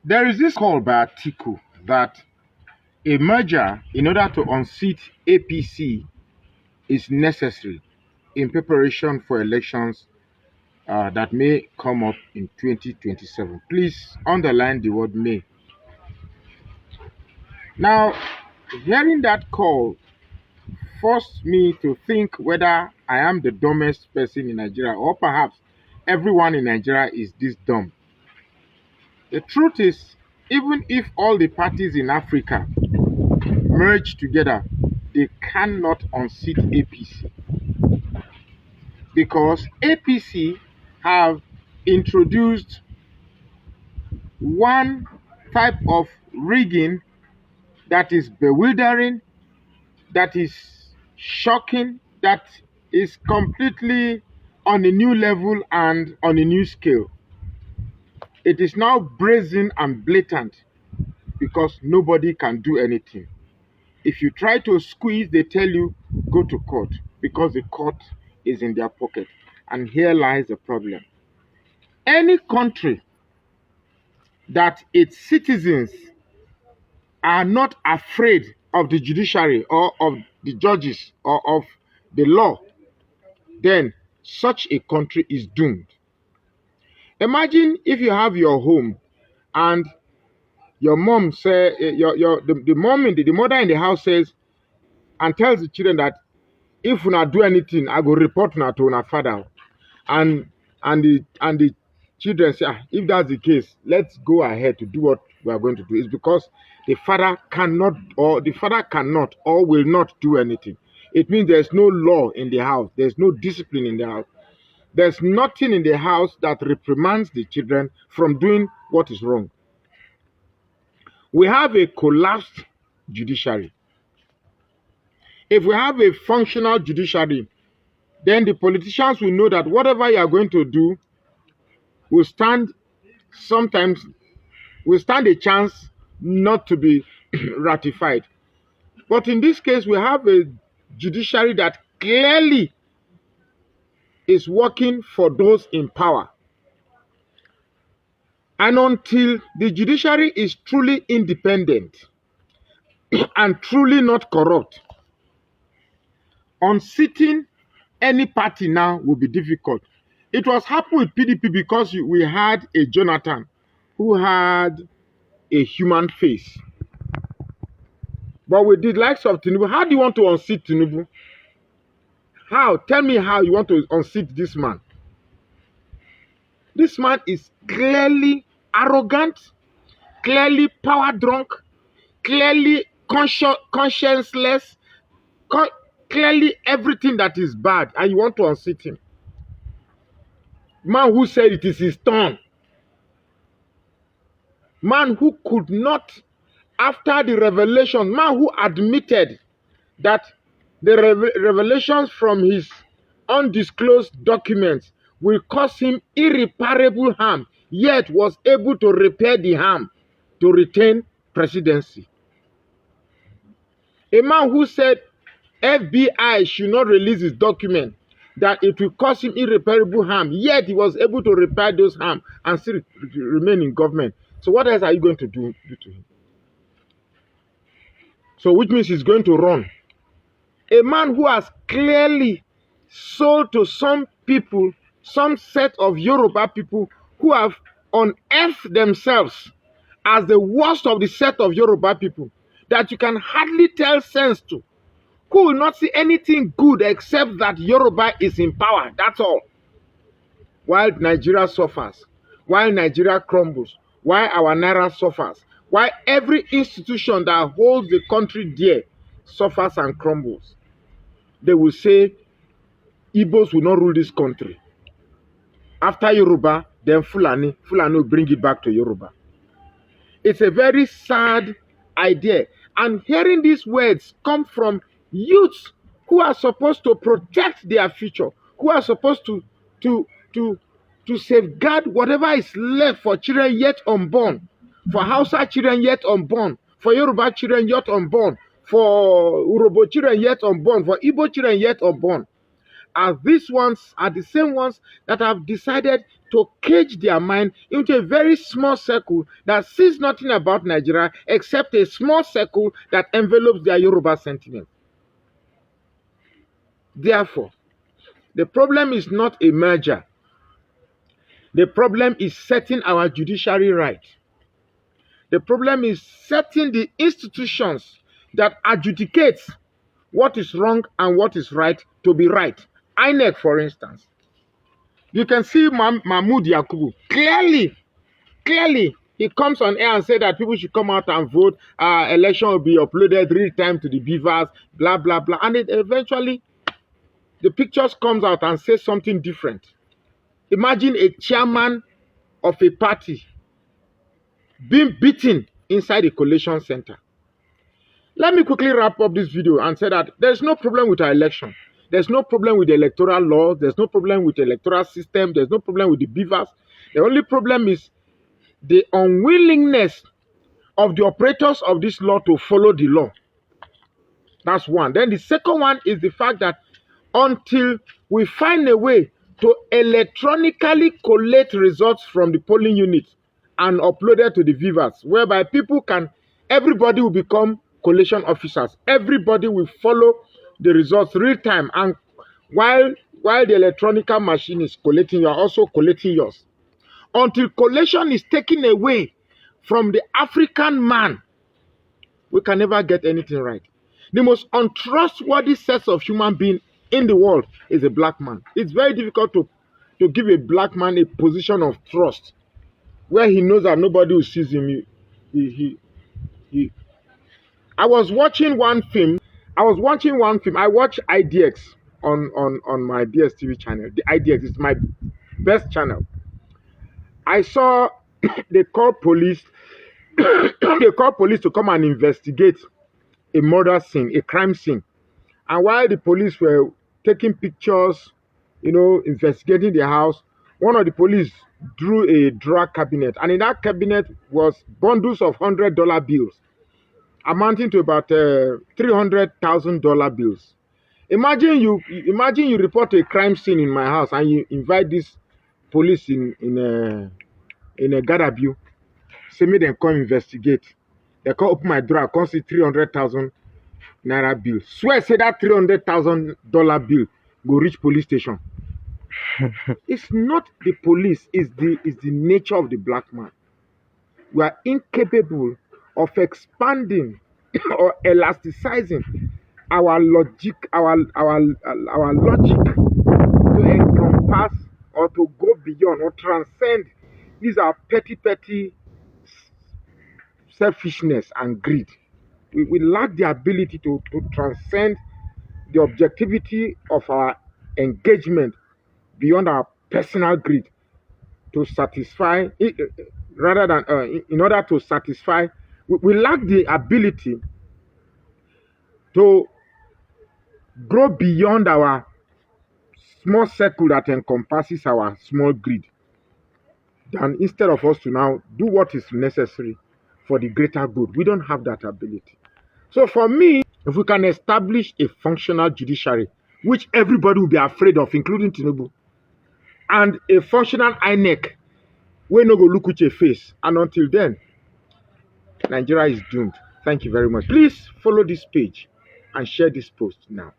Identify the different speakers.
Speaker 1: There is this call by Atiku that a merger in order to unseat APC is necessary in preparation for elections that may come up in 2027. Please underline the word may. Now, hearing that call forced me to think whether I am the dumbest person in Nigeria or perhaps everyone in Nigeria is this dumb. The truth is, even if all the parties in Africa merge together, they cannot unseat APC because APC have introduced one type of rigging that is bewildering, that is shocking, that is completely on a new level and on a new scale. It is now brazen and blatant because nobody can do anything. If you try to squeeze, they tell you go to court because the court is in their pocket. And here lies the problem. Any country that its citizens are not afraid of the judiciary or of the judges or of the law, then such a country is doomed. Imagine if you have your home and your mom say the mother in the house says and tells the children that if una do anything, I go report una to una father. And the children say, if that's the case, let's go ahead to do what we are going to do. It's because the father cannot or will not do anything. It means there's no law in the house, there's no discipline in the house. There's nothing in the house that reprimands the children from doing what is wrong. We have a collapsed judiciary. If we have a functional judiciary, then the politicians will know that whatever you are going to do will stand a chance not to be ratified. But in this case, we have a judiciary that clearly is working for those in power. And until the judiciary is truly independent and truly not corrupt, unseating any party now will be difficult. It was happening with PDP because we had a Jonathan who had a human face. But with the likes of Tinubu, how do you want to unseat Tinubu? How? Tell me how you want to unseat this man. This man is clearly arrogant, clearly power drunk, clearly conscienceless, clearly everything that is bad, and you want to unseat him. Man who said it is his turn. Man who could not, after the revelation, man who admitted that the revelations from his undisclosed documents will cause him irreparable harm, yet was able to repair the harm to retain presidency. A man who said FBI should not release his document, that it will cause him irreparable harm, yet he was able to repair those harm and still remain in government. So what else are you going to do to him? So which means he's going to run. A man who has clearly sold to some people, some set of Yoruba people who have unearthed themselves as the worst of the set of Yoruba people that you can hardly tell sense to, who will not see anything good except that Yoruba is in power. That's all. While Nigeria suffers, while Nigeria crumbles, while our Naira suffers, while every institution that holds the country dear suffers and crumbles, they will say Igbos will not rule this country. After Yoruba, then Fulani will bring it back to Yoruba. It's a very sad idea. And hearing these words come from youths who are supposed to protect their future, who are supposed to safeguard whatever is left for children yet unborn, for Hausa children yet unborn, for Yoruba children yet unborn, for Urobo children yet unborn, for Igbo children yet unborn. are the same ones that have decided to cage their mind into a very small circle that sees nothing about Nigeria except a small circle that envelopes their Yoruba sentiment. Therefore, the problem is not a merger. The problem is setting our judiciary right. The problem is setting the institutions that adjudicate what is wrong and what is right to be right. INEC, for instance. You can see Mahmoud Yakubu clearly he comes on air and said that people should come out and vote. Election will be uploaded real time to the beavers, blah blah blah, and eventually the pictures comes out and says something different. Imagine a chairman of a party being beaten inside a collation center. Let me quickly wrap up this video and say that there's no problem with our election. There's no problem with the electoral law. There's no problem with the electoral system. There's no problem with the beavers. The only problem is the unwillingness of the operators of this law to follow the law. That's one. Then the second one is the fact that until we find a way to electronically collate results from the polling units and upload it to the viewers, whereby everybody will become collation officers. Everybody will follow the results real time, and while the electronic machine is collating, you are also collating yours. Until collation is taken away from the African man, we can never get anything right. The most untrustworthy set of human being in the world is a black man. It's very difficult to give a black man a position of trust where he knows that nobody will seize him. I was watching one film. I watch IDX on my DSTV channel. The IDX is my best channel. I saw they called police. They called police to come and investigate a murder scene, a crime scene. And while the police were taking pictures, investigating the house, one of the police drew a drug cabinet, and in that cabinet was bundles of $100 bills, amounting to about $300,000 bills. Imagine you report a crime scene in my house, and you invite this police in a Gadabu, say me them come investigate. They come open my drawer, come see 300,000 naira bill. Swear say that $300,000 bill go reach police station. It's not the police, it's the nature of the black man. We are incapable of expanding or elasticizing our logic to encompass or to go beyond or transcend. These are petty selfishness and greed. We lack the ability to transcend the objectivity of our engagement beyond our personal greed to satisfy, rather than in order to satisfy. We lack the ability to grow beyond our small circle that encompasses our small greed. And instead of us to now do what is necessary for the greater good, we don't have that ability. So for me, if we can establish a functional judiciary, which everybody will be afraid of, including Tinubu, and a functional INEC, we no go look with your face. And until then, Nigeria is doomed. Thank you very much. Please follow this page and share this post now.